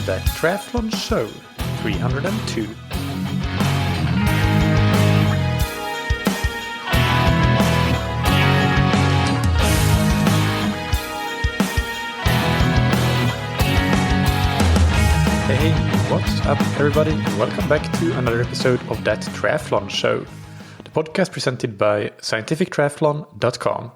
the Triathlon Show 302. Hey, what's up everybody? Welcome back to another episode of that Triathlon Show, the podcast presented by scientifictriathlon.com.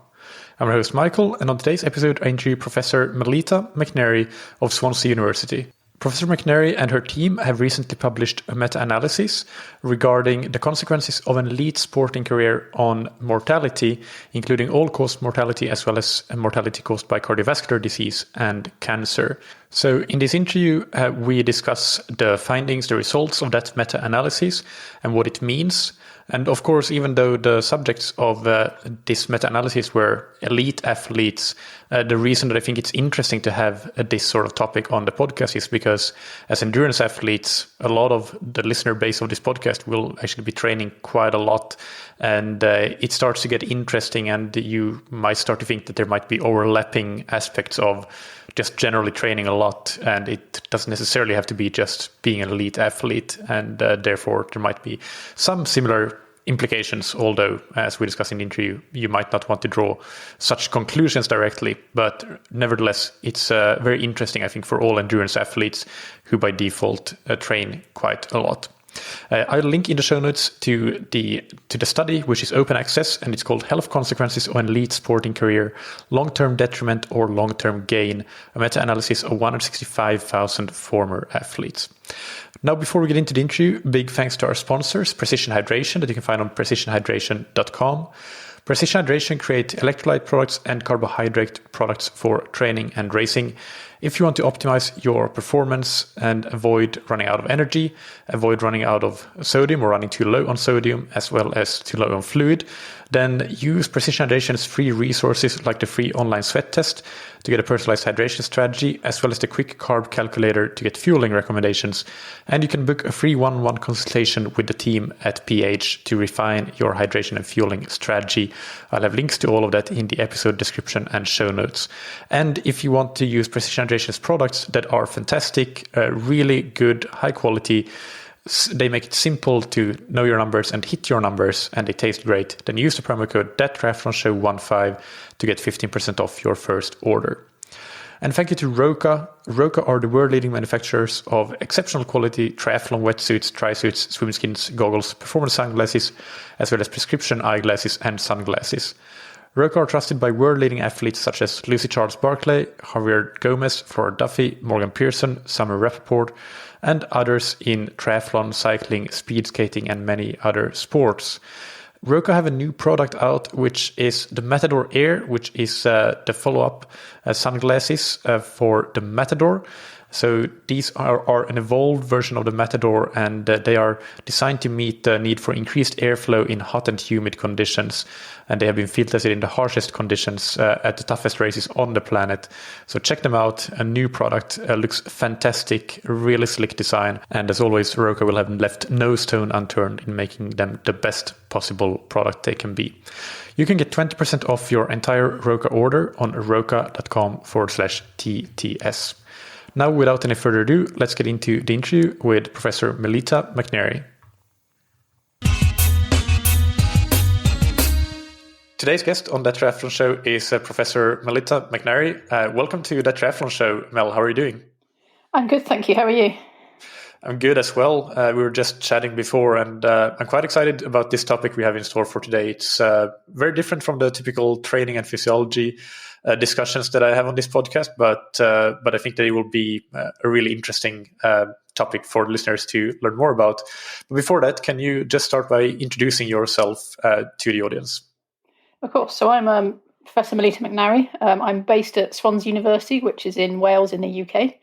I'm your host Michael, and on today's episode I interview Professor Melitta Mcnarry of Swansea University. Professor Mcnarry and her team have recently published a meta-analysis regarding the consequences of an elite sporting career on mortality, including all-cause mortality as well as mortality caused by cardiovascular disease and cancer. So in this interview, we discuss the findings, the results of that meta-analysis and what it means. And of course, even though the subjects of this meta-analysis were elite athletes, the reason that I think it's interesting to have this sort of topic on the podcast is because as endurance athletes, a lot of the listener base of this podcast will actually be training quite a lot. And it starts to get interesting, and you might start to think that there might be overlapping aspects of just generally training a lot, and it doesn't necessarily have to be just being an elite athlete, and therefore there might be some similar implications, although as we discussed in the interview, you might not want to draw such conclusions directly, but nevertheless it's very interesting, I think, for all endurance athletes who by default train quite a lot. I'll link in the show notes to the study, which is open access, and it's called Health Consequences of an Elite Sporting Career, Long-Term Detriment or Long-Term Gain, a meta-analysis of 165,000 former athletes. Now, before we get into the interview, big thanks to our sponsors, Precision Hydration, that you can find on precisionhydration.com. Precision Hydration create electrolyte products and carbohydrate products for training and racing. If you want to optimize your performance and avoid running out of energy, avoid running out of sodium or running too low on sodium as well as too low on fluid, then use Precision Hydration's free resources like the free online sweat test to get a personalized hydration strategy, as well as the quick carb calculator to get fueling recommendations. And you can book a free one-on-one consultation with the team at PH to refine your hydration and fueling strategy. I'll have links to all of that in the episode description and show notes. And if you want to use Precision Hydration's products that are fantastic, really good, high quality, they make it simple to know your numbers and hit your numbers, and they taste great, then use the promo code ThatTriathlonShow15 to get 15% off your first order. And thank you to Roka. Roka are the world-leading manufacturers of exceptional quality triathlon wetsuits, tri-suits, swim skins, goggles, performance sunglasses, as well as prescription eyeglasses and sunglasses. Roka are trusted by world-leading athletes such as Lucy Charles-Barclay, Javier Gomez, Flora Duffy, Morgan Pearson, Summer Rappaport, and others in triathlon, cycling, speed skating, and many other sports. Roka have a new product out, which is the Matador Air, which is the follow-up sunglasses for the Matador. So these are an evolved version of the Matador, and they are designed to meet the need for increased airflow in hot and humid conditions. And they have been field tested in the harshest conditions at the toughest races on the planet. So check them out. A new product, looks fantastic, really slick design. And as always, Roka will have left no stone unturned in making them the best possible product they can be. You can get 20% off your entire Roka order on roka.com/TTS. Now, without any further ado, let's get into the interview with Professor Melitta Mcnarry. Today's guest on That Triathlon Show is Professor Melitta Mcnarry. Welcome to That Triathlon Show, Mel. How are you doing? I'm good, thank you. How are you? I'm good as well. We were just chatting before, and I'm quite excited about this topic we have in store for today. It's very different from the typical training and physiology discussions that I have on this podcast, but I think that it will be a really interesting topic for listeners to learn more about. But before that, can you just start by introducing yourself to the audience? Of course. So I'm Professor Melitta Mcnarry. I'm based at Swansea University, which is in Wales in the UK.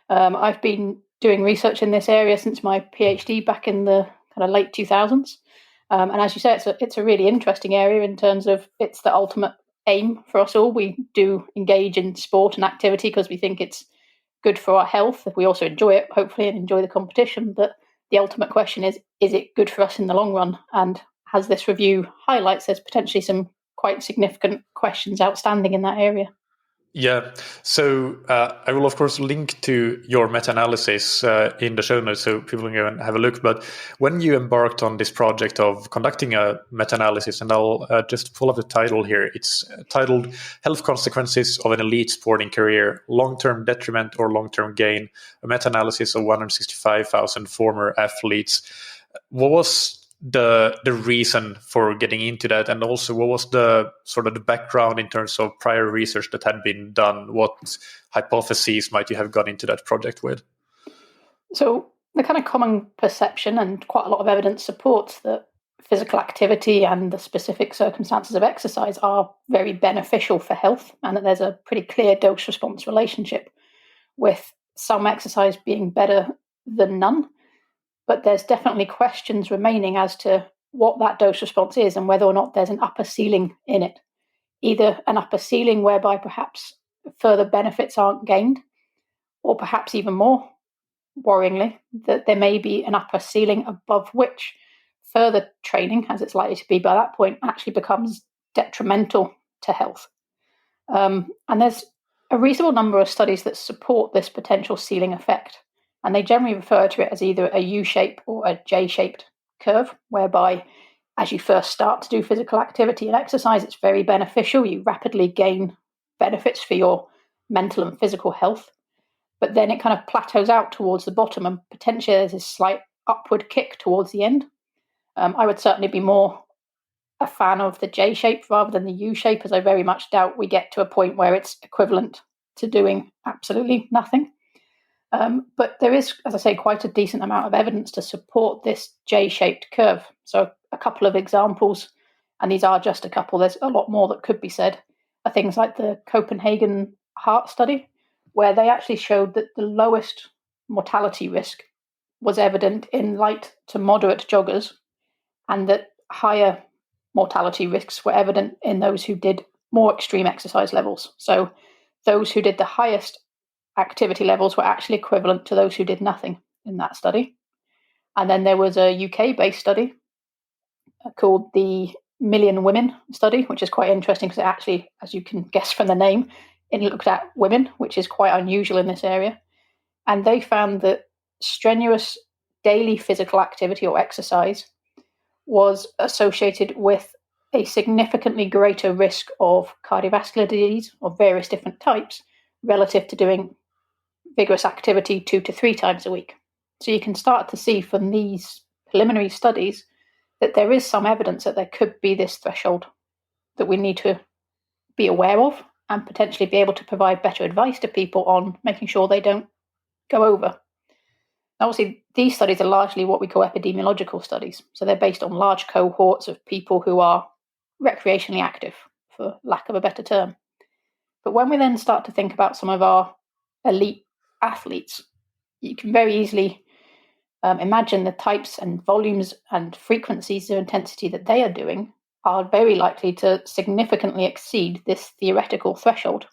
I've been doing research in this area since my PhD back in the kind of late 2000s. And as you say, it's a really interesting area in terms of it's the ultimate aim for us all. We do engage in sport and activity because we think it's good for our health. We also enjoy it, hopefully, and enjoy the competition. But the ultimate question is it good for us in the long run? And as this review highlights, there's potentially some quite significant questions outstanding in that area. Yeah, so I will of course link to your meta-analysis in the show notes so people can go and have a look. But when you embarked on this project of conducting a meta-analysis, and I'll just pull up the title here, it's titled Health Consequences of an Elite Sporting Career, Long-Term Detriment or Long-Term Gain, a meta-analysis of 165,000 former athletes. What was the reason for getting into that, and also what was the sort of the background in terms of prior research that had been done? What hypotheses might you have gone into that project with? So the kind of common perception and quite a lot of evidence supports that physical activity and the specific circumstances of exercise are very beneficial for health, and that there's a pretty clear dose response relationship with some exercise being better than none. But there's definitely questions remaining as to what that dose response is and whether or not there's an upper ceiling in it. Either an upper ceiling whereby perhaps further benefits aren't gained, or perhaps even more worryingly, that there may be an upper ceiling above which further training, as it's likely to be by that point, actually becomes detrimental to health. And there's a reasonable number of studies that support this potential ceiling effect. And they generally refer to it as either a U-shape or a J-shaped curve, whereby as you first start to do physical activity and exercise, it's very beneficial. You rapidly gain benefits for your mental and physical health. But then it kind of plateaus out towards the bottom, and potentially there's a slight upward kick towards the end. I would certainly be more a fan of the J shape rather than the U shape, as I very much doubt we get to a point where it's equivalent to doing absolutely nothing. But there is, as I say, quite a decent amount of evidence to support this J-shaped curve. So a couple of examples, and these are just a couple, there's a lot more that could be said, are things like the Copenhagen heart study, where they actually showed that the lowest mortality risk was evident in light to moderate joggers, and that higher mortality risks were evident in those who did more extreme exercise levels. So those who did the highest activity levels were actually equivalent to those who did nothing in that study. And then there was a UK-based study called the Million Women study, which is quite interesting because it actually, as you can guess from the name, it looked at women, which is quite unusual in this area. And they found that strenuous daily physical activity or exercise was associated with a significantly greater risk of cardiovascular disease of various different types relative to doing vigorous activity 2 to 3 times a week. So you can start to see from these preliminary studies that there is some evidence that there could be this threshold that we need to be aware of and potentially be able to provide better advice to people on making sure they don't go over. Obviously, these studies are largely what we call epidemiological studies. So they're based on large cohorts of people who are recreationally active, for lack of a better term. But when we then start to think about some of our elite athletes, you can very easily imagine the types and volumes and frequencies of intensity that they are doing are very likely to significantly exceed this theoretical threshold.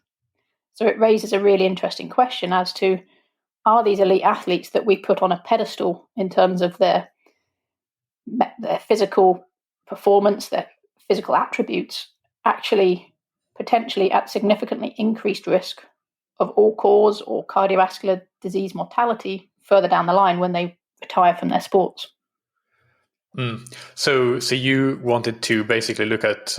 So it raises a really interesting question as to, are these elite athletes that we put on a pedestal in terms of their physical performance, their physical attributes, actually potentially at significantly increased risk of all-cause or cardiovascular disease mortality further down the line when they retire from their sports? So you wanted to basically look at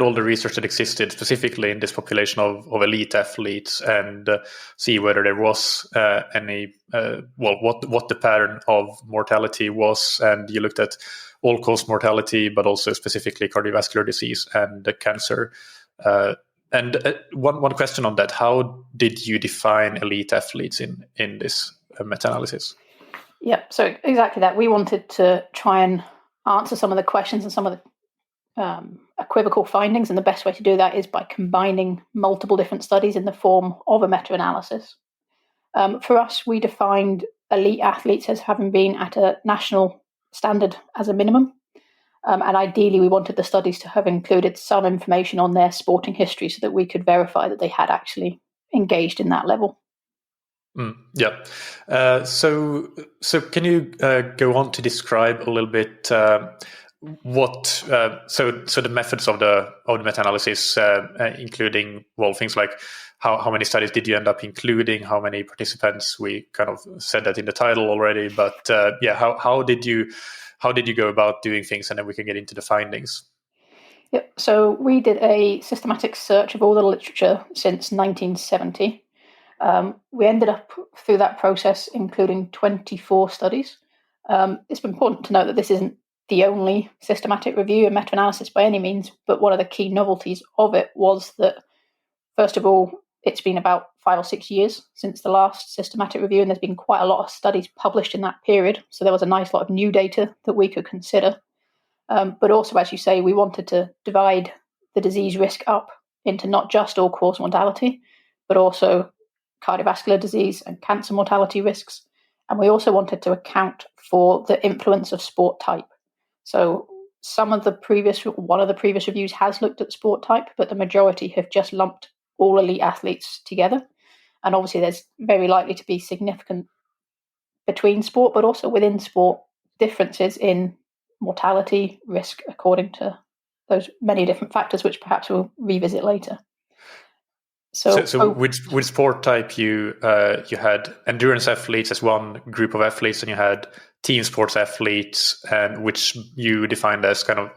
all the research that existed specifically in this population of elite athletes and see whether there was any what the pattern of mortality was, and you looked at all-cause mortality, but also specifically cardiovascular disease and cancer. And one question on that: how did you define elite athletes in this meta-analysis? Yeah, so exactly that. We wanted to try and answer some of the questions and some of the equivocal findings, and the best way to do that is by combining multiple different studies in the form of a meta-analysis. For us, we defined elite athletes as having been at a national standard as a minimum, and ideally we wanted the studies to have included some information on their sporting history so that we could verify that they had actually engaged in that level. Yeah. So can you go on to describe a little bit what so the methods of the meta-analysis, including things like how many studies did you end up including? How many participants? We kind of said that in the title already, but how did you go about doing things? And then we can get into the findings. Yep. So we did a systematic search of all the literature since 1970. We ended up through that process including 24 studies. It's important to note that this isn't the only systematic review and meta-analysis by any means, but one of the key novelties of it was that, first of all, it's been about 5 or 6 years since the last systematic review, and there's been quite a lot of studies published in that period, so there was a nice lot of new data that we could consider. But also, as you say, we wanted to divide the disease risk up into not just all-cause mortality, but also cardiovascular disease and cancer mortality risks. And we also wanted to account for the influence of sport type. So one of the previous reviews has looked at sport type, but the majority have just lumped all elite athletes together. And obviously there's very likely to be significant between sport, but also within sport, differences in mortality risk according to those many different factors, which perhaps we'll revisit later. So with sport type, you had endurance athletes as one group of athletes, and you had team sports athletes, and which you defined as kind of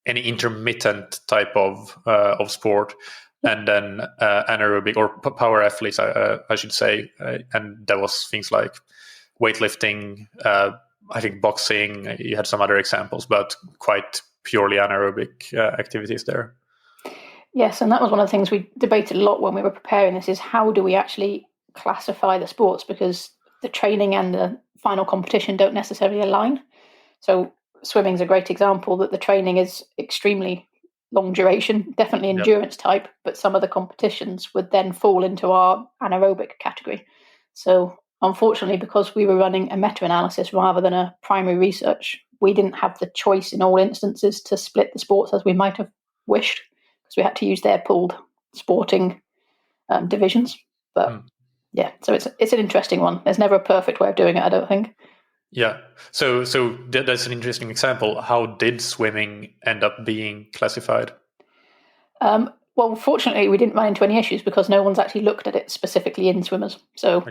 any intermittent type of sport, and then anaerobic or power athletes, I should say, and that was things like weightlifting, I think boxing. You had some other examples, but quite purely anaerobic activities there. Yes, and that was one of the things we debated a lot when we were preparing this, is how do we actually classify the sports, because the training and the final competition don't necessarily align. So swimming is a great example, that the training is extremely long duration, definitely endurance type, but some of the competitions would then fall into our anaerobic category. So unfortunately, because we were running a meta-analysis rather than a primary research, we didn't have the choice in all instances to split the sports as we might have wished, because we had to use their pooled sporting divisions. But so it's an interesting one. There's never a perfect way of doing it, I don't think. Yeah. So that's an interesting example. How did swimming end up being classified? Well, fortunately, we didn't run into any issues because no one's actually looked at it specifically in swimmers. So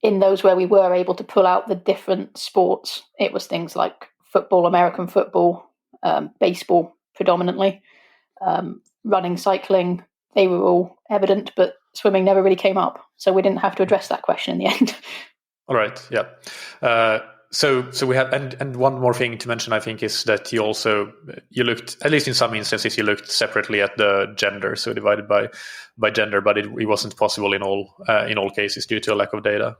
in those where we were able to pull out the different sports, it was things like football, American football, baseball predominantly, running, cycling. They were all evident, but swimming never really came up. So we didn't have to address that question in the end. All right. Yeah. So we have, and one more thing to mention, I think, is that you looked, at least in some instances, you looked separately at the gender, so divided by gender, but it wasn't possible in all cases due to a lack of data.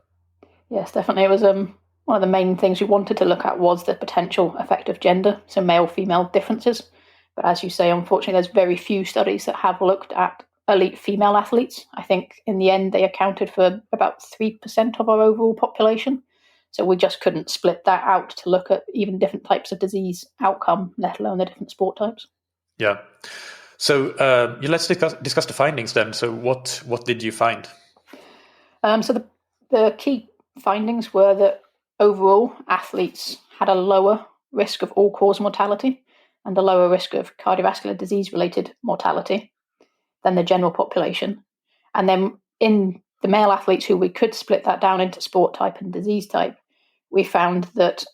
Yes, definitely. It was one of the main things we wanted to look at was the potential effect of gender, so male-female differences. But as you say, unfortunately, there's very few studies that have looked at elite female athletes. I think in the end they accounted for about 3% of our overall population. So we just couldn't split that out to look at even different types of disease outcome, let alone the different sport types. Yeah. So let's discuss the findings then. So what did you find? So the key findings were that overall athletes had a lower risk of all-cause mortality and a lower risk of cardiovascular disease-related mortality than the general population. And then in the male athletes who we could split that down into sport type and disease type, we found that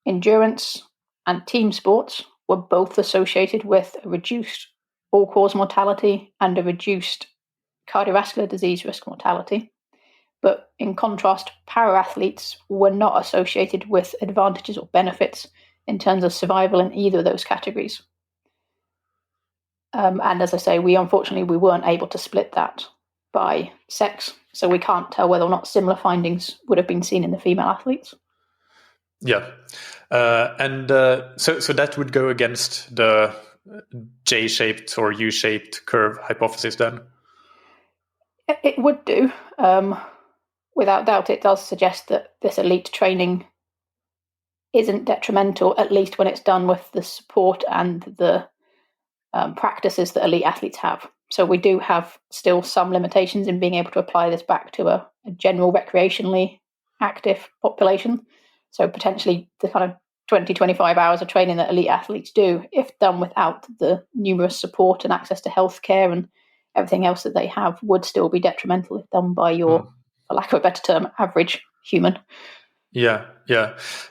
endurance and team sports were both associated with a reduced all-cause mortality and a reduced cardiovascular disease risk mortality. But in contrast, para athletes were not associated with advantages or benefits in terms of survival in either of those categories. And as I say, we weren't able to split that by sex, so we can't tell whether or not similar findings would have been seen in the female athletes. Yeah, and so that would go against the J-shaped or U-shaped curve hypothesis then? It would do. Without doubt, it does suggest that this elite training isn't detrimental, at least when it's done with the support and the practices that elite athletes have. So we do have still some limitations in being able to apply this back to a general recreationally active population. So potentially the kind of 20-25 hours of training that elite athletes do, if done without the numerous support and access to healthcare and everything else that they have would still be detrimental if done by your, for lack of a better term, average human. Yeah.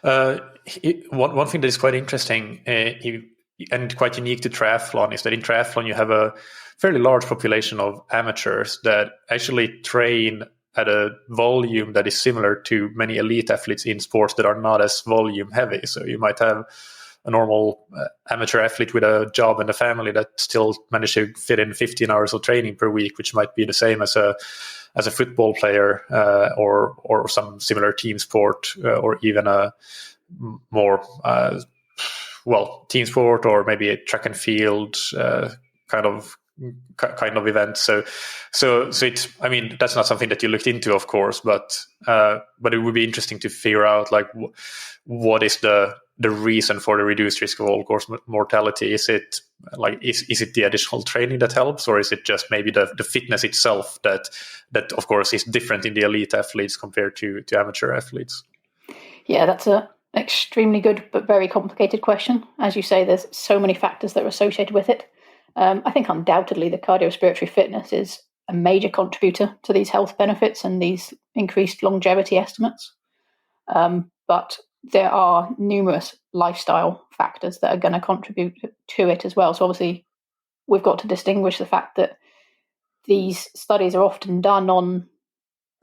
One thing that is quite interesting and quite unique to triathlon is that in triathlon you have a fairly large population of amateurs that actually train at a volume that is similar to many elite athletes in sports that are not as volume heavy. So you might have a normal amateur athlete with a job and a family that still manage to fit in 15 hours of training per week, which might be the same as a football player or some similar team sport or even a more team sport or maybe a track and field kind of event. So it's, I mean, that's not something that you looked into, of course, but it would be interesting to figure out like what is the reason for the reduced risk of all cause mortality. Is it like is it the additional training that helps, or is it just maybe the fitness itself that of course is different in the elite athletes compared to amateur athletes? Yeah, that's an extremely good but very complicated question. As you say, there's so many factors that are associated with it. I think undoubtedly the cardiorespiratory fitness is a major contributor to these health benefits and these increased longevity estimates. But there are numerous lifestyle factors that are going to contribute to it as well. So obviously, we've got to distinguish the fact that these studies are often done on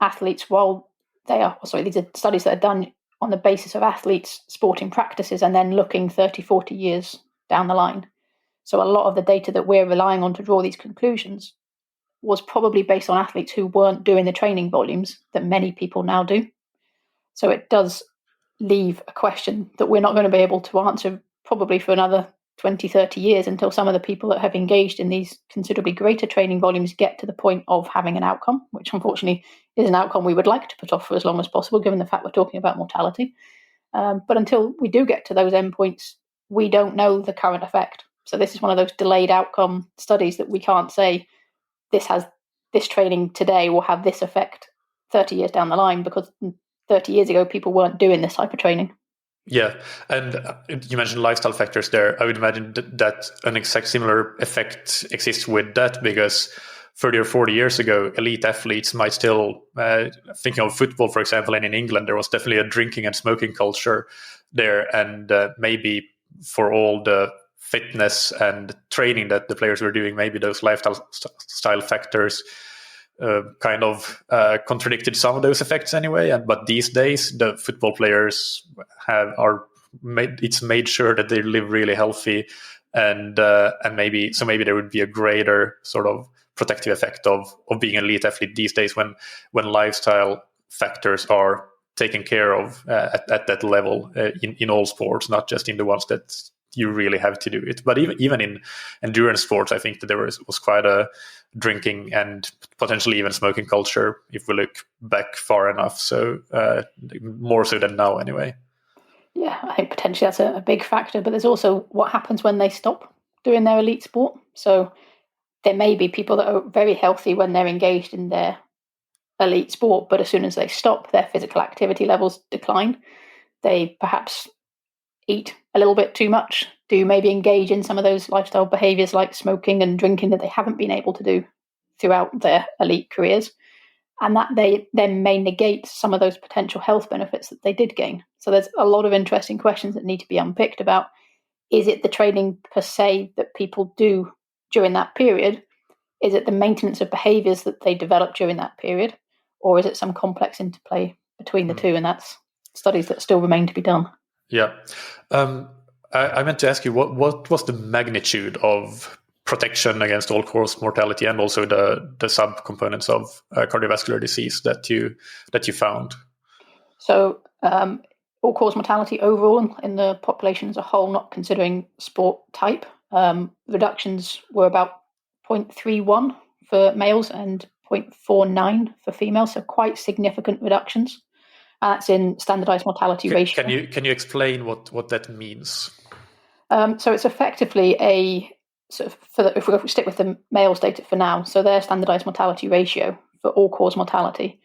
athletes these are studies that are done on the basis of athletes' sporting practices and then looking 30, 40 years down the line. So a lot of the data that we're relying on to draw these conclusions was probably based on athletes who weren't doing the training volumes that many people now do. So it does leave a question that we're not going to be able to answer probably for another 20, 30 years until some of the people that have engaged in these considerably greater training volumes get to the point of having an outcome, which unfortunately is an outcome we would like to put off for as long as possible, given the fact we're talking about mortality. But until we do get to those endpoints, we don't know the current effect. So this is one of those delayed outcome studies that we can't say this training today will have this effect 30 years down the line, because 30 years ago, people weren't doing this type of training. Yeah, and you mentioned lifestyle factors there. I would imagine that an exact similar effect exists with that, because 30 or 40 years ago, elite athletes might still, thinking of football, for example, and in England, there was definitely a drinking and smoking culture there. And maybe for all the fitness and training that the players were doing, maybe those lifestyle factors contradicted some of those effects anyway. But these days, the football players it's made sure that they live really healthy, and maybe there would be a greater sort of protective effect of being an elite athlete these days when lifestyle factors are taken care of at that level in all sports, not just in the ones that you really have to do it. But even in endurance sports, I think that there was quite a drinking and potentially even smoking culture if we look back far enough. So more so than now anyway. Yeah, I think potentially that's a big factor. But there's also what happens when they stop doing their elite sport. So there may be people that are very healthy when they're engaged in their elite sport, but as soon as they stop, their physical activity levels decline. They perhaps eat a little bit too much, do maybe engage in some of those lifestyle behaviors like smoking and drinking that they haven't been able to do throughout their elite careers. And that they then may negate some of those potential health benefits that they did gain. So there's a lot of interesting questions that need to be unpicked about, is it the training per se that people do during that period? Is it the maintenance of behaviors that they develop during that period? Or is it some complex interplay between the two? And that's studies that still remain to be done. Yeah. I meant to ask you, what was the magnitude of protection against all-cause mortality and also the subcomponents of cardiovascular disease that you found? So all-cause mortality overall in the population as a whole, not considering sport type, reductions were about 0.31 for males and 0.49 for females, so quite significant reductions. That's in standardized mortality ratio. Can you explain what that means? So it's effectively if we stick with the males data for now, so their standardized mortality ratio for all-cause mortality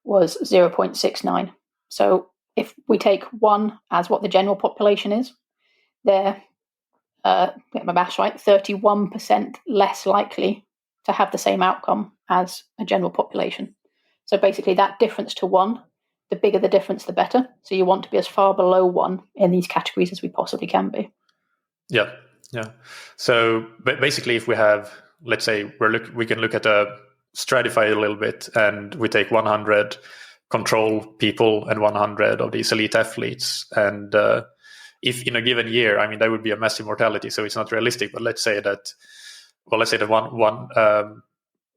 was 0.69. So if we take 1 as what the general population is, they're, get my maths right, 31% less likely to have the same outcome as a general population. So basically that difference to 1, the bigger the difference, the better. So you want to be as far below 1 in these categories as we possibly can be. Yeah. So basically, if we have, let's say, we can look at a stratify a little bit, and we take 100 control people and 100 of these elite athletes, and if in a given year, I mean, that would be a massive mortality, so it's not realistic. But let's say that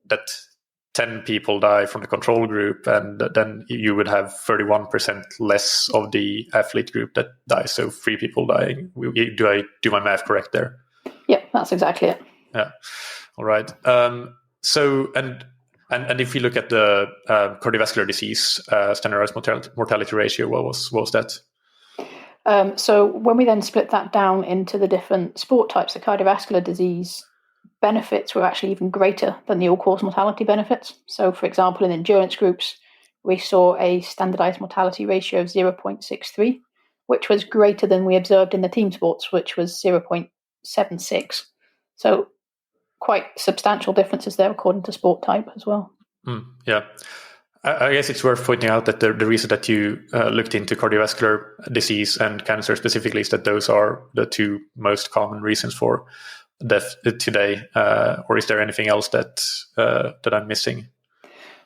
that 10 people die from the control group, and then you would have 31% less of the athlete group that dies. So 3 people dying. Do I do my math correct there? Yeah, that's exactly it. Yeah. All right. So if you look at the cardiovascular disease standardized mortality ratio, what was that? So when we then split that down into the different sport types, the cardiovascular disease benefits were actually even greater than the all-cause mortality benefits. So, for example, in endurance groups, we saw a standardized mortality ratio of 0.63, which was greater than we observed in the team sports, which was 0.76. So quite substantial differences there according to sport type as well. Yeah. I guess it's worth pointing out that the reason that you looked into cardiovascular disease and cancer specifically is that those are the 2 most common reasons for death today, or is there anything else that I'm missing?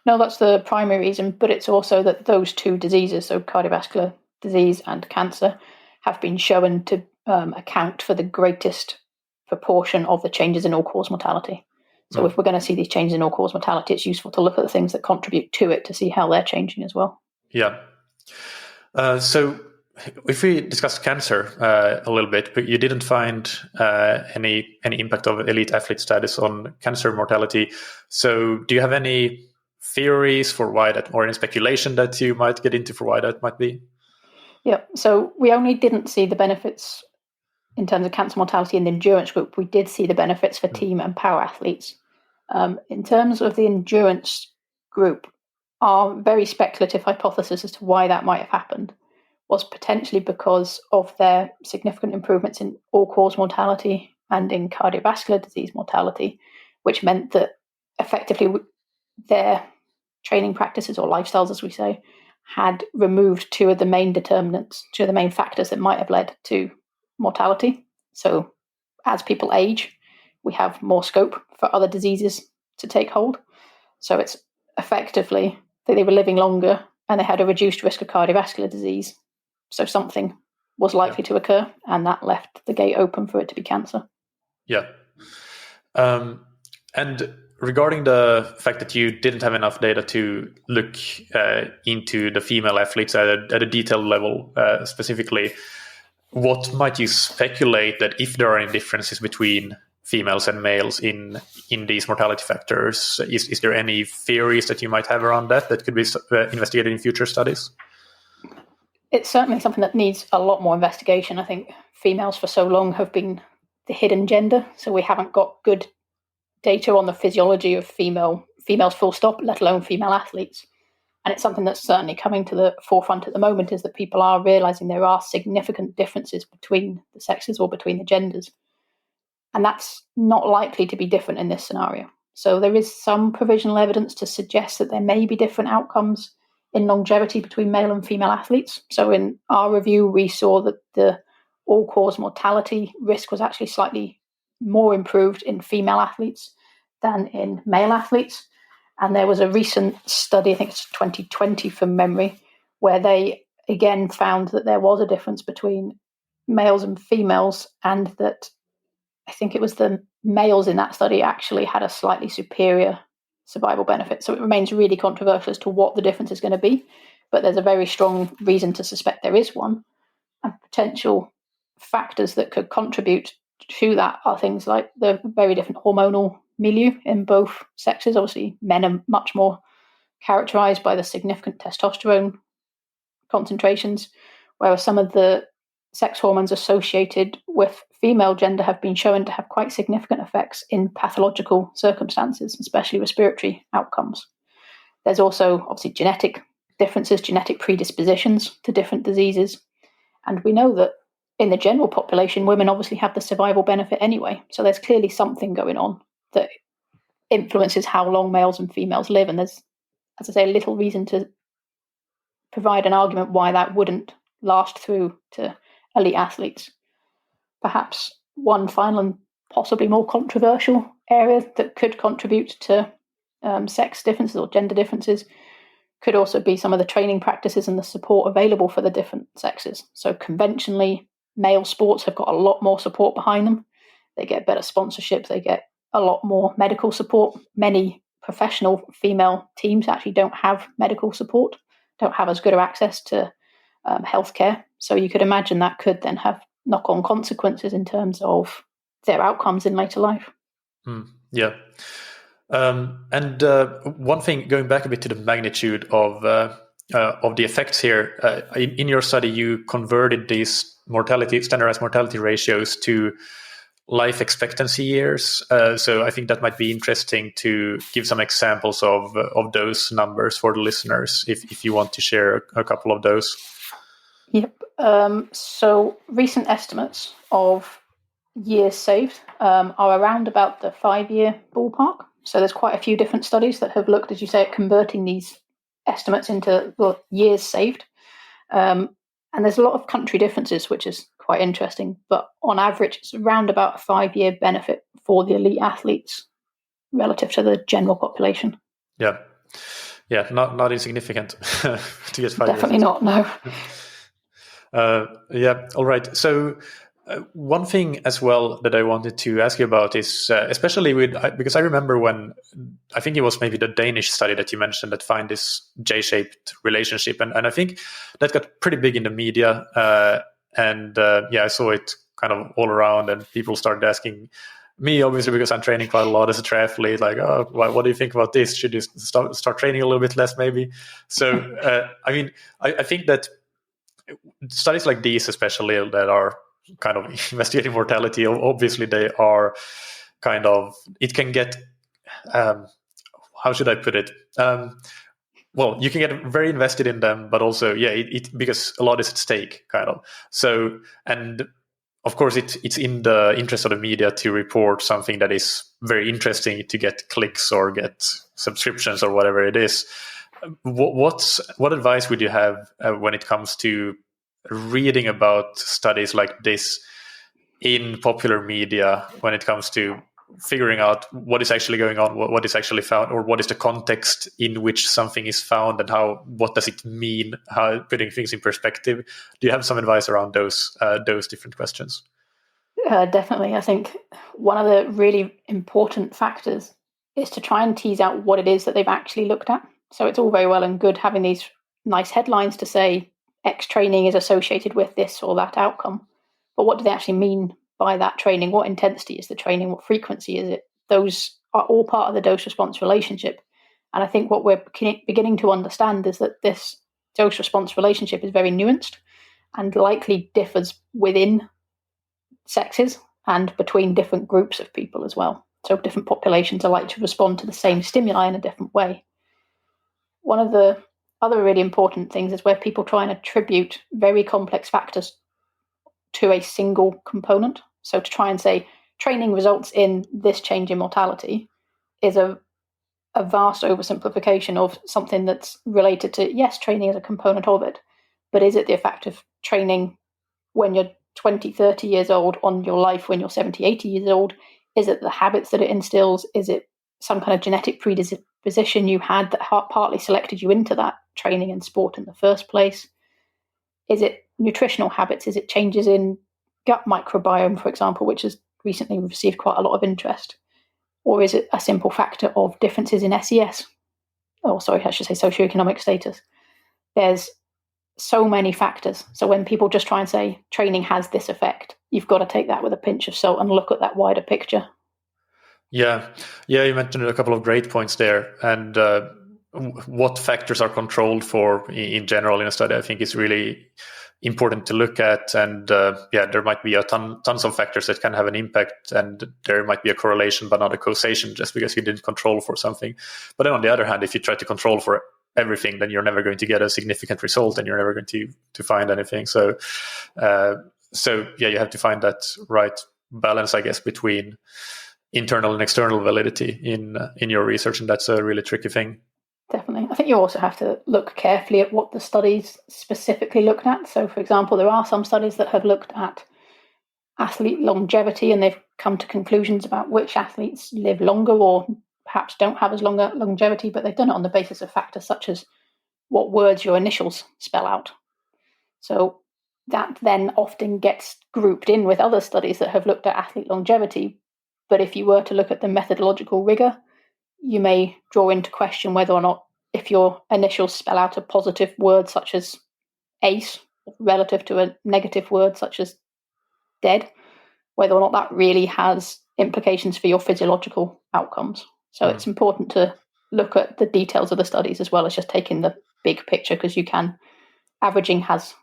No, that's the primary reason, but it's also that those 2 diseases, so cardiovascular disease and cancer, have been shown to account for the greatest proportion of the changes in all-cause mortality. So if we're going to see these changes in all-cause mortality, it's useful to look at the things that contribute to it to see how they're changing as well. Yeah. So if we discuss cancer a little bit, but you didn't find any impact of elite athlete status on cancer mortality. So do you have any theories for why that, or any speculation that you might get into for why that might be? Yeah. So we only didn't see the benefits in terms of cancer mortality in the endurance group. We did see the benefits for team and power athletes. In terms of the endurance group, our very speculative hypothesis as to why that might have happened was potentially because of their significant improvements in all-cause mortality and in cardiovascular disease mortality, which meant that effectively their training practices, or lifestyles as we say, had removed 2 of the main determinants, 2 of the main factors that might have led to mortality. So as people age, we have more scope for other diseases to take hold. So it's effectively that they were living longer and they had a reduced risk of cardiovascular disease. So something was likely to occur, and that left the gate open for it to be cancer. Yeah. And regarding the fact that you didn't have enough data to look into the female athletes at a detailed level specifically, what might you speculate that if there are any differences between females and males in these mortality factors? Is there any theories that you might have around that could be investigated in future studies? It's certainly something that needs a lot more investigation. I think females for so long have been the hidden gender, so we haven't got good data on the physiology of females full stop, let alone female athletes. And it's something that's certainly coming to the forefront at the moment, is that people are realizing there are significant differences between the sexes or between the genders. And that's not likely to be different in this scenario. So there is some provisional evidence to suggest that there may be different outcomes in longevity between male and female athletes. So in our review, we saw that the all-cause mortality risk was actually slightly more improved in female athletes than in male athletes. And there was a recent study, I think it's 2020 from memory, where they again found that there was a difference between males and females, and that I think it was the males in that study actually had a slightly superior survival benefit. So it remains really controversial as to what the difference is going to be, but there's a very strong reason to suspect there is one. And potential factors that could contribute to that are things like the very different hormonal milieu in both sexes. Obviously, men are much more characterized by the significant testosterone concentrations, whereas some of the sex hormones associated with female gender have been shown to have quite significant effects in pathological circumstances, especially respiratory outcomes. There's also obviously genetic differences, genetic predispositions to different diseases. And we know that in the general population, women obviously have the survival benefit anyway. So there's clearly something going on that influences how long males and females live. And there's, as I say, little reason to provide an argument why that wouldn't last through to elite athletes. Perhaps one final and possibly more controversial area that could contribute to sex differences or gender differences could also be some of the training practices and the support available for the different sexes. So conventionally, male sports have got a lot more support behind them. They get better sponsorships, they get a lot more medical support. Many professional female teams actually don't have medical support, don't have as good of access to healthcare. So you could imagine that could then have knock-on consequences in terms of their outcomes in later life. Yeah. And one thing, going back a bit to the magnitude of the effects here, in your study, you converted these standardized mortality ratios to life expectancy years. So I think that might be interesting to give some examples of those numbers for the listeners, if you want to share a couple of those. Yep. So recent estimates of years saved are around about the 5-year ballpark. So there's quite a few different studies that have looked, as you say, at converting these estimates into years saved. And there's a lot of country differences, which is quite interesting. But on average, it's around about a 5-year benefit for the elite athletes relative to the general population. Yeah, not insignificant to get 5 Definitely years. Not, no. Yeah, all right. So one thing as well that I wanted to ask you about is, especially because I remember when, I think it was maybe the Danish study that you mentioned that find this J-shaped relationship. And I think that got pretty big in the media. I saw it kind of all around, and people started asking me, obviously, because I'm training quite a lot as a triathlete, like, oh, what do you think about this? Should you start training a little bit less maybe? So, I think that studies like these, especially that are kind of investigating mortality, obviously they are kind of, it can get, how should I put it? Well, you can get very invested in them, but also, because a lot is at stake, kind of. So, and of course, it's in the interest of the media to report something that is very interesting to get clicks or get subscriptions or whatever it is. What advice would you have when it comes to reading about studies like this in popular media, when it comes to figuring out what is actually going on, what is actually found, or what is the context in which something is found, and what does it mean, how putting things in perspective? Do you have some advice around those different questions? Definitely. I think one of the really important factors is to try and tease out what it is that they've actually looked at. So it's all very well and good having these nice headlines to say X training is associated with this or that outcome. But what do they actually mean by that training? What intensity is the training? What frequency is it? Those are all part of the dose-response relationship. And I think what we're beginning to understand is that this dose-response relationship is very nuanced and likely differs within sexes and between different groups of people as well. So different populations are likely to respond to the same stimuli in a different way. One of the other really important things is where people try and attribute very complex factors to a single component. So to try and say training results in this change in mortality is a vast oversimplification of something that's related to, yes, training is a component of it, but is it the effect of training when you're 20, 30 years old on your life when you're 70, 80 years old? Is it the habits that it instills? Is it some kind of genetic predisposition you had that partly selected you into that training and sport in the first place? Is it nutritional habits? Is it changes in gut microbiome, for example, which has recently received quite a lot of interest? Or is it a simple factor of differences in SES? Oh, sorry, I should say socioeconomic status. There's so many factors. So when people just try and say training has this effect, you've got to take that with a pinch of salt and look at that wider picture. Yeah, you mentioned a couple of great points there. And what factors are controlled for in general in a study, I think is really important to look at. And there might be tons of factors that can have an impact, and there might be a correlation but not a causation just because you didn't control for something. But then on the other hand, if you try to control for everything, then you're never going to get a significant result and you're never going to find anything. So you have to find that right balance, I guess, between internal and external validity in your research, and that's a really tricky thing. Definitely. I think you also have to look carefully at what the studies specifically looked at. So, for example, there are some studies that have looked at athlete longevity, and they've come to conclusions about which athletes live longer or perhaps don't have as long a longevity, but they've done it on the basis of factors such as what words your initials spell out. So that then often gets grouped in with other studies that have looked at athlete longevity. But if you were to look at the methodological rigor, you may draw into question whether or not, if your initials spell out a positive word such as ace relative to a negative word such as dead, whether or not that really has implications for your physiological outcomes. So it's important to look at the details of the studies as well as just taking the big picture, because averaging has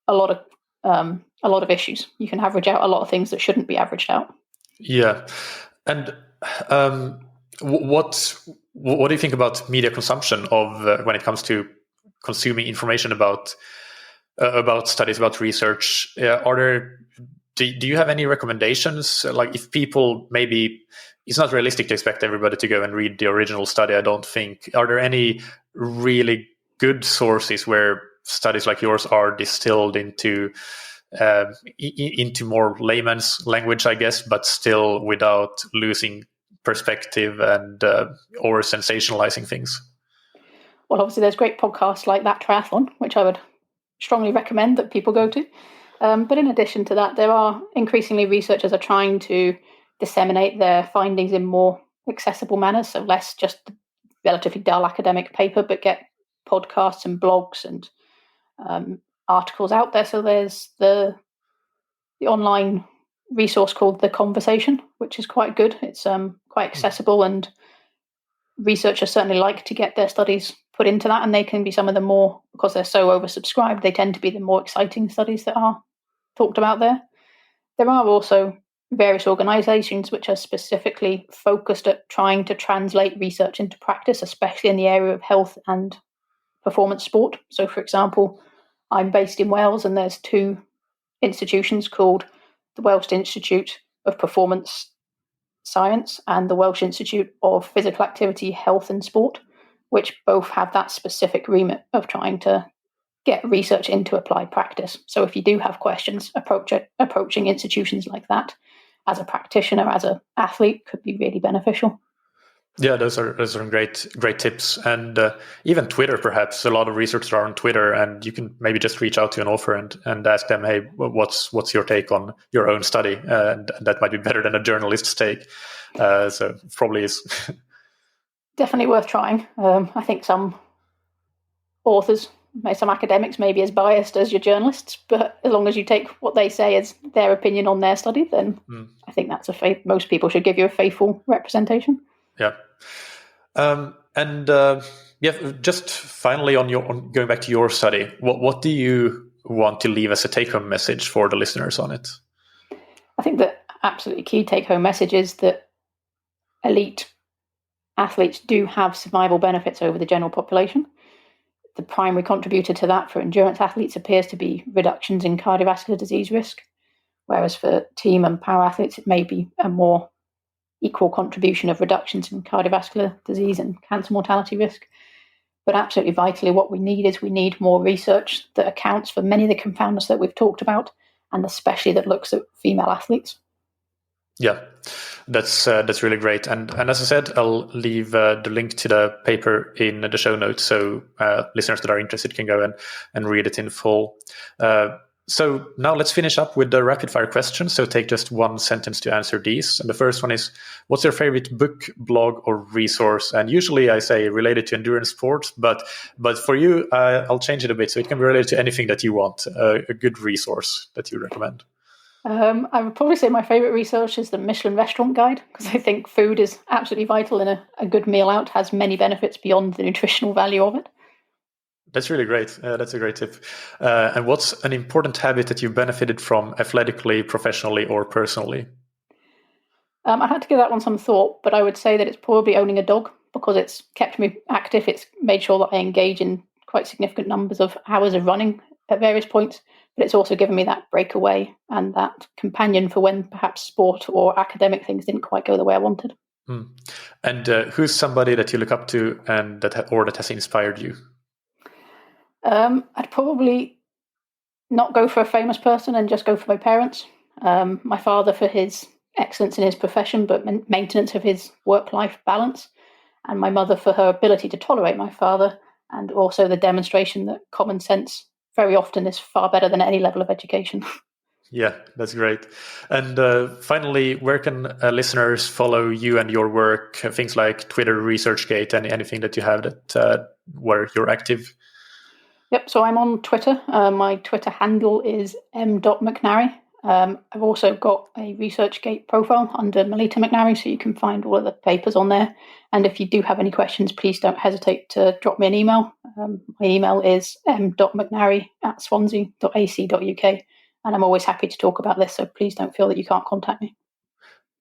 a lot of issues. You can average out a lot of things that shouldn't be averaged out. Yeah, and what do you think about media consumption of when it comes to consuming information about studies, about research? Do you have any recommendations? Like, if people, maybe it's not realistic to expect everybody to go and read the original study, I don't think. Are there any really good sources where studies like yours are distilled into more layman's language, I guess, but still without losing perspective and over sensationalizing things? Well, obviously there's great podcasts like That Triathlon, which I would strongly recommend that people go to. But in addition to that, there are increasingly researchers are trying to disseminate their findings in more accessible manners, so less just relatively dull academic paper, but get podcasts and blogs and articles out there. So there's the online resource called The Conversation, which is quite good. It's quite accessible, and researchers certainly like to get their studies put into that, and they can be some of the more, because they're so oversubscribed, they tend to be the more exciting studies that are talked about there. There are also various organizations which are specifically focused at trying to translate research into practice, especially in the area of health and performance sport. So, for example, I'm based in Wales, and there's two institutions called the Welsh Institute of Performance Science and the Welsh Institute of Physical Activity, Health and Sport, which both have that specific remit of trying to get research into applied practice. So if you do have questions, approaching institutions like that as a practitioner, as an athlete, could be really beneficial. Yeah, those are great tips, and even Twitter. Perhaps a lot of researchers are on Twitter, and you can maybe just reach out to an author and ask them, "Hey, what's your take on your own study?" And that might be better than a journalist's take. So probably is definitely worth trying. I think some authors, some academics, may be as biased as your journalists, but as long as you take what they say as their opinion on their study, then I think that's most people should give you a faithful representation. Yeah. Just finally on going back to your study, what do you want to leave as a take-home message for the listeners on it? I think the absolutely key take-home message is that elite athletes do have survival benefits over the general population. The primary contributor to that for endurance athletes appears to be reductions in cardiovascular disease risk, whereas for team and power athletes, it may be a more equal contribution of reductions in cardiovascular disease and cancer mortality risk. But absolutely vitally, what we need more research that accounts for many of the confounders that we've talked about, and especially that looks at female athletes. Yeah, that's really great. And as I said, I'll leave the link to the paper in the show notes, so listeners that are interested can go and read it in full. So now let's finish up with the rapid fire questions. So take just one sentence to answer these. And the first one is, what's your favorite book, blog, or resource? And usually I say related to endurance sports, but for you, I'll change it a bit. So it can be related to anything that you want, a good resource that you recommend. I would probably say my favorite research is the Michelin Restaurant Guide, because I think food is absolutely vital, and a good meal out has many benefits beyond the nutritional value of it. That's really great. That's a great tip. And what's an important habit that you've benefited from athletically, professionally, or personally? I had to give that one some thought, but I would say that it's probably owning a dog, because it's kept me active. It's made sure that I engage in quite significant numbers of hours of running at various points, but it's also given me that breakaway and that companion for when perhaps sport or academic things didn't quite go the way I wanted. And who's somebody that you look up to and that has inspired you? I'd probably not go for a famous person and just go for my parents. My father for his excellence in his profession, but maintenance of his work-life balance, and my mother for her ability to tolerate my father, and also the demonstration that common sense very often is far better than any level of education. Yeah, that's great. And finally, where can listeners follow you and your work? Things like Twitter, ResearchGate, and anything that you have that where you're active? Yep, so I'm on Twitter. My Twitter handle is m.mcnarry. I've also got a ResearchGate profile under Melitta Mcnarry, so you can find all of the papers on there. And if you do have any questions, please don't hesitate to drop me an email. My email is m.mcnarry@swansea.ac.uk. And I'm always happy to talk about this, so please don't feel that you can't contact me.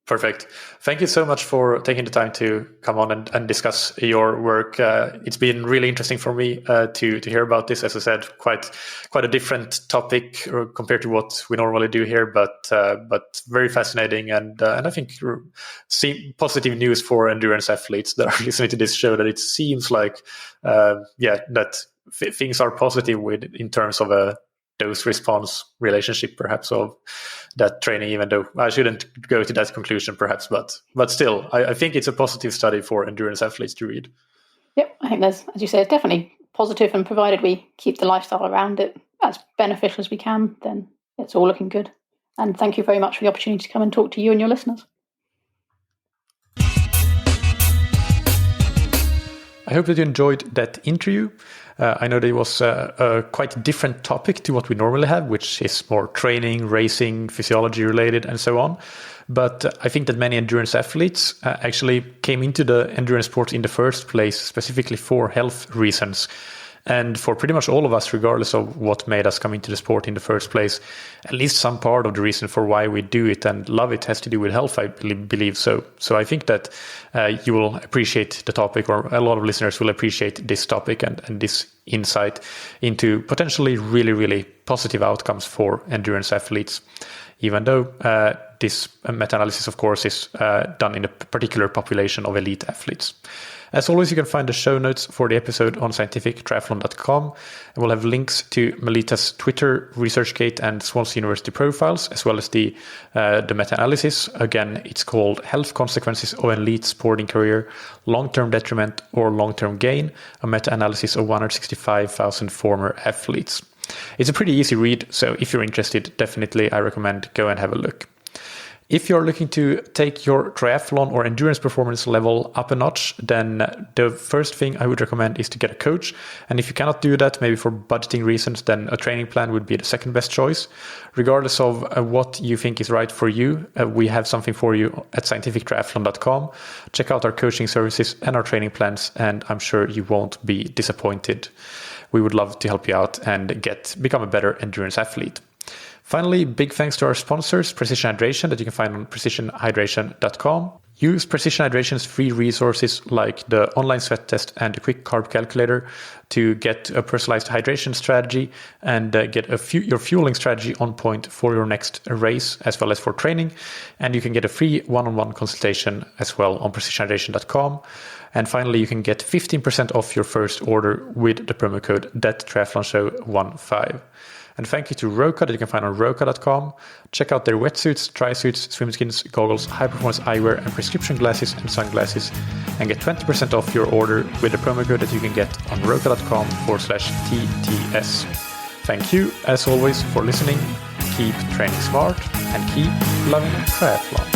Perfect. Thank you so much for taking the time to come on and discuss your work. It's been really interesting for me to hear about this. As I said, quite a different topic compared to what we normally do here, but very fascinating. And I think see positive news for endurance athletes that are listening to this show, that it seems like that things are positive in terms of a dose response relationship, perhaps, of that training, even though I shouldn't go to that conclusion, perhaps, but still, I think it's a positive study for endurance athletes to read. Yep, I think there's, as you say, it's definitely positive, and provided we keep the lifestyle around it as beneficial as we can, then it's all looking good. And thank you very much for the opportunity to come and talk to you and your listeners. I hope that you enjoyed that interview. I know that it was a quite different topic to what we normally have, which is more training, racing, physiology related, and so on. But I think that many endurance athletes actually came into the endurance sport in the first place, specifically for health reasons. And for pretty much all of us, regardless of what made us come into the sport in the first place, at least some part of the reason for why we do it and love it has to do with health, I believe so. So I think that you will appreciate the topic, or a lot of listeners will appreciate this topic and this insight into potentially really, really positive outcomes for endurance athletes, even though this meta-analysis, of course, is done in a particular population of elite athletes. As always, you can find the show notes for the episode on scientifictriathlon.com, and we'll have links to Melitta's Twitter, ResearchGate, and Swansea University profiles, as well as the meta-analysis. Again, it's called Health Consequences of an Elite Sporting Career, Long-Term Detriment or Long-Term Gain, a meta-analysis of 165,000 former athletes. It's a pretty easy read, so if you're interested, definitely I recommend go and have a look. If you're looking to take your triathlon or endurance performance level up a notch, then the first thing I would recommend is to get a coach. And if you cannot do that, maybe for budgeting reasons, then a training plan would be the second best choice. Regardless of what you think is right for you, we have something for you at scientifictriathlon.com. Check out our coaching services and our training plans, and I'm sure you won't be disappointed. We would love to help you out and become a better endurance athlete. Finally, big thanks to our sponsors, Precision Hydration, that you can find on precisionhydration.com. Use Precision Hydration's free resources like the online sweat test and the quick carb calculator to get a personalized hydration strategy and get your fueling strategy on point for your next race as well as for training. And you can get a free one-on-one consultation as well on precisionhydration.com. And finally, you can get 15% off your first order with the promo code THATTriathlonshow15. And thank you to Roka that you can find on roka.com. Check out their wetsuits, tri-suits, swimskins, goggles, high-performance eyewear, and prescription glasses and sunglasses. And get 20% off your order with the promo code that you can get on roka.com/TTS. Thank you, as always, for listening. Keep training smart and keep loving triathlon.